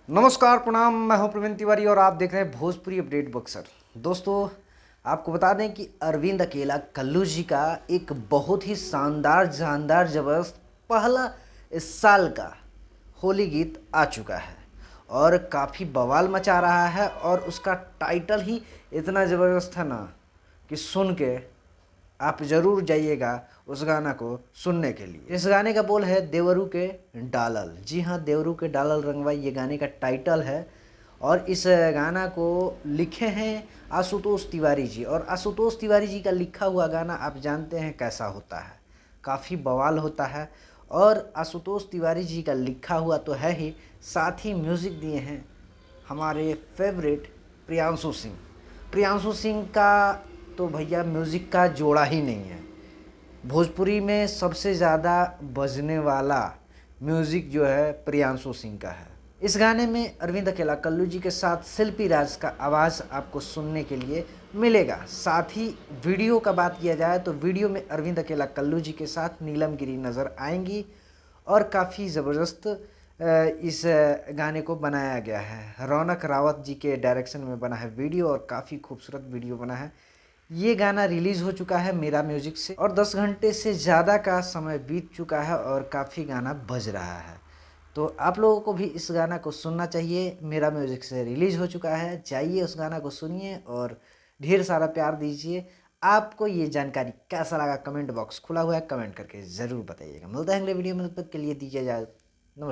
नमस्कार प्रणाम, मैं हूं प्रवीण तिवारी और आप देख रहे हैं भोजपुरी अपडेट बक्सर। दोस्तों, आपको बता दें कि अरविंद अकेला कल्लू जी का एक बहुत ही शानदार जबरदस्त पहला इस साल का होली गीत आ चुका है और काफ़ी बवाल मचा रहा है। और उसका टाइटल ही इतना ज़बरदस्त है ना कि सुन के आप ज़रूर जाइएगा उस गाना को सुनने के लिए। इस गाने का बोल है देवरू के डालल। जी हाँ, देवरू के डालल रंगवाई ये गाने का टाइटल है। और इस गाना को लिखे हैं आशुतोष तिवारी जी। और आशुतोष तिवारी जी का लिखा हुआ गाना आप जानते हैं कैसा होता है, काफ़ी बवाल होता है। और आशुतोष तिवारी जी का लिखा हुआ तो है ही, साथ ही म्यूज़िक दिए हैं हमारे फेवरेट प्रियांशु सिंह। प्रियांशु सिंह का तो भैया म्यूज़िक का जोड़ा ही नहीं है। भोजपुरी में सबसे ज़्यादा बजने वाला म्यूज़िक जो है प्रियांशु सिंह का है। इस गाने में अरविंद अकेला कल्लू जी के साथ शिल्पी राज का आवाज़ आपको सुनने के लिए मिलेगा। साथ ही वीडियो का बात किया जाए तो वीडियो में अरविंद अकेला कल्लू जी के साथ नीलम गिरी नज़र आएंगी और काफ़ी ज़बरदस्त इस गाने को बनाया गया है। रौनक रावत जी के डायरेक्शन में बना है वीडियो और काफ़ी खूबसूरत वीडियो बना है। ये गाना रिलीज़ हो चुका है मेरा म्यूज़िक से और 10 घंटे से ज़्यादा का समय बीत चुका है और काफ़ी गाना बज रहा है। तो आप लोगों को भी इस गाना को सुनना चाहिए। मेरा म्यूज़िक से रिलीज़ हो चुका है, जाइए उस गाना को सुनिए और ढेर सारा प्यार दीजिए। आपको ये जानकारी कैसा लगा कमेंट बॉक्स खुला हुआ है, कमेंट करके ज़रूर बताइएगा। मिलते हैं अगले वीडियो में, तब तक के लिए दीजिए इजाज़त। नमस्कार।